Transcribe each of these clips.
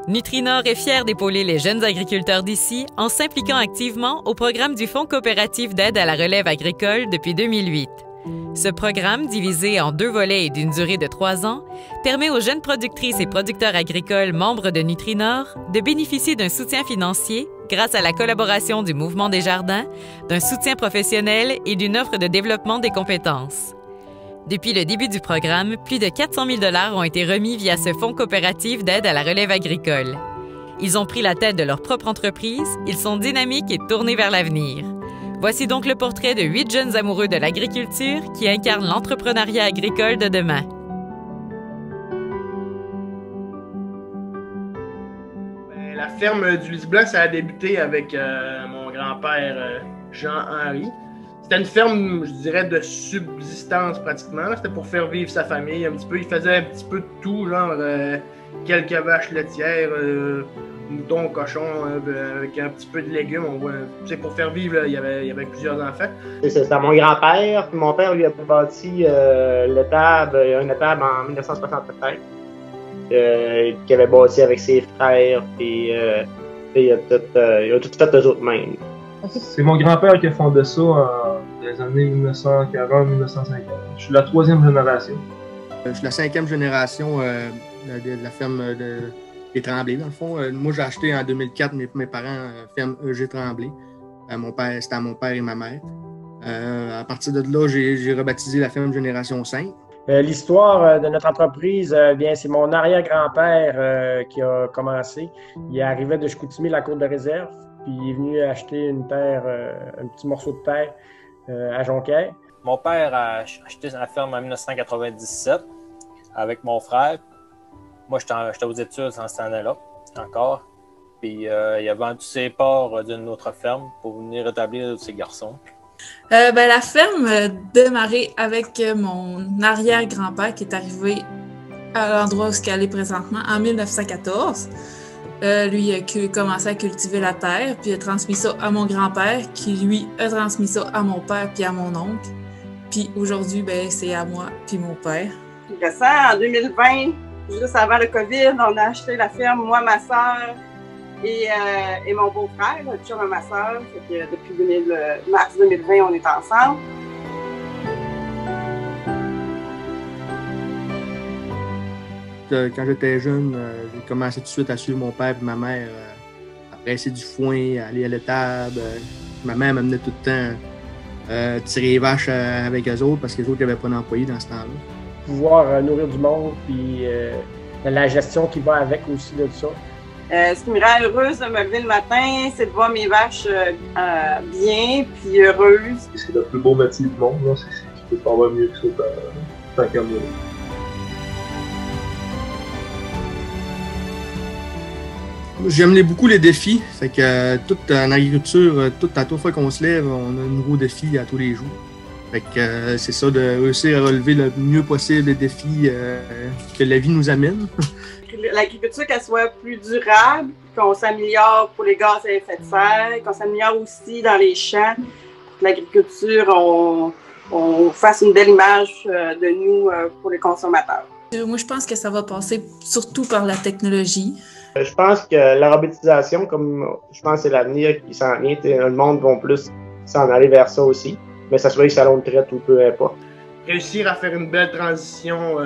Nutrinor est fier d'épauler les jeunes agriculteurs d'ici en s'impliquant activement au programme du Fonds coopératif d'aide à la relève agricole depuis 2008. Ce programme, divisé en 2 volets et d'une durée de 3 ans, permet aux jeunes productrices et producteurs agricoles membres de Nutrinor de bénéficier d'un soutien financier grâce à la collaboration du Mouvement des Jardins, d'un soutien professionnel et d'une offre de développement des compétences. Depuis le début du programme, plus de 400 000 $ ont été remis via ce fonds coopératif d'aide à la relève agricole. Ils ont pris la tête de leur propre entreprise, ils sont dynamiques et tournés vers l'avenir. Voici donc le portrait de 8 jeunes amoureux de l'agriculture qui incarnent l'entrepreneuriat agricole de demain. La ferme du Lys Blanc, ça a débuté avec mon grand-père Jean-Henri. C'était une ferme, je dirais, de subsistance pratiquement. C'était pour faire vivre sa famille un petit peu. Il faisait un petit peu de tout, genre quelques vaches laitières, moutons, cochons, avec un petit peu de légumes. Pour faire vivre, là, il y avait plusieurs enfants. C'était mon grand-père. Mon père lui a bâti l'étable, une étable en 1967. Qu'il avait bâti avec ses frères. Puis, il a tout fait eux autres mêmes. C'est mon grand-père qui a fondé ça dans les années 1940-1950. Je suis la 3e génération. Je suis la 5e génération de la ferme des Tremblay, dans le fond. Moi, j'ai acheté en 2004 mes parents ferme E.G. Tremblay. C'était à mon père et ma mère. À partir de là, j'ai rebaptisé la ferme Génération 5. L'histoire de notre entreprise, c'est mon arrière-grand-père qui a commencé. Il arrivait de Chicoutimi, la cour de réserve. Puis il est venu acheter une terre, un petit morceau de terre à Jonquière. Mon père a acheté la ferme en 1997 avec mon frère. Moi, j'étais aux études dans cette année-là, encore. Puis il a vendu ses parts d'une autre ferme pour venir établir ses garçons. La ferme a démarré avec mon arrière-grand-père qui est arrivé à l'endroit où elle est présentement en 1914. Lui, il a commencé à cultiver la terre, puis il a transmis ça à mon grand-père, qui, lui, a transmis ça à mon père puis à mon oncle. Puis aujourd'hui, c'est à moi puis mon père. Récent, en 2020, juste avant le COVID, on a acheté la ferme, moi, ma soeur et mon beau-frère, le chum de ma soeur. Fait que depuis mars 2020, on est ensemble. Quand j'étais jeune, j'ai commencé tout de suite à suivre mon père et ma mère à presser du foin, à aller à l'étable. Ma mère m'amenait tout le temps tirer les vaches avec eux autres parce que les autres n'avaient pas d'employés dans ce temps-là. Pouvoir nourrir du monde, puis la gestion qui va avec aussi de ça. Ce qui me rend heureuse de me lever le matin, c'est de voir mes vaches bien, puis heureuses. C'est le plus beau métier du monde, là. Tu peux pas avoir mieux que ça tant qu'à moi. J'aime beaucoup les défis. Fait que toute en agriculture, à toute fois qu'on se lève, on a un nouveau défi à tous les jours. Fait que c'est ça, de réussir à relever le mieux possible les défis que la vie nous amène. L'agriculture, qu'elle soit plus durable, qu'on s'améliore pour les gaz à effet de serre, qu'on s'améliore aussi dans les champs, que l'agriculture, on fasse une belle image de nous pour les consommateurs. Moi, je pense que ça va passer surtout par la technologie. Je pense que la robotisation, comme je pense que c'est l'avenir qui s'en vient, le monde va plus s'en aller vers ça aussi, mais ça soit les salons de traite ou peu importe. Réussir à faire une belle transition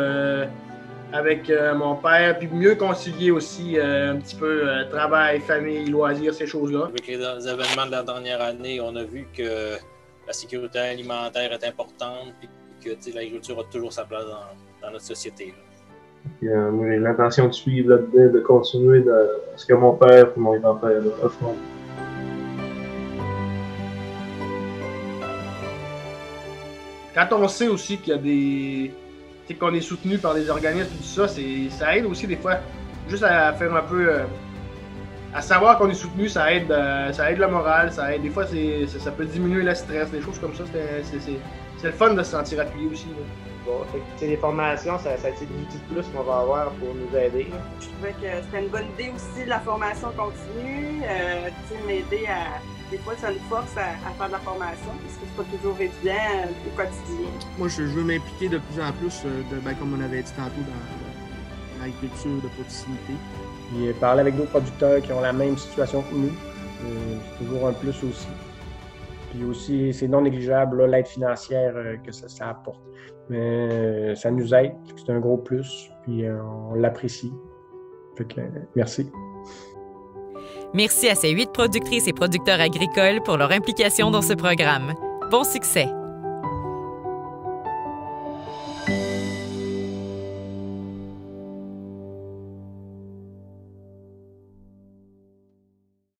avec mon père, puis mieux concilier aussi un petit peu travail, famille, loisirs, ces choses-là. Avec les événements de la dernière année, on a vu que la sécurité alimentaire est importante, puis que l'agriculture a toujours sa place dans notre société, là. Moi, j'ai l'intention de suivre là-dedans, de continuer ce que mon père et mon grand-père ont fait. Quand on sait aussi qu'il y a des... qu'on est soutenu par des organismes et tout ça, ça aide aussi des fois juste à faire un peu... à savoir qu'on est soutenu, ça aide le moral, ça aide. Des fois, ça peut diminuer le stress, des choses comme ça. C'est le fun de se sentir appuyé aussi, là. Bon, les formations, ça a été l'outil de plus qu'on va avoir pour nous aider. Je trouvais que c'était une bonne idée aussi de la formation continue, m'aider à... Des fois, ça nous force à faire de la formation, parce que c'est pas toujours évident au quotidien. Moi, je veux m'impliquer de plus en plus, comme on avait dit tantôt, dans l'agriculture de proximité. Puis parler avec d'autres producteurs qui ont la même situation que nous, c'est toujours un plus aussi. Puis aussi, c'est non négligeable là, l'aide financière que ça apporte. Mais ça nous aide, c'est un gros plus, puis on l'apprécie. Fait que merci. Merci à ces 8 productrices et producteurs agricoles pour leur implication dans ce programme. Bon succès!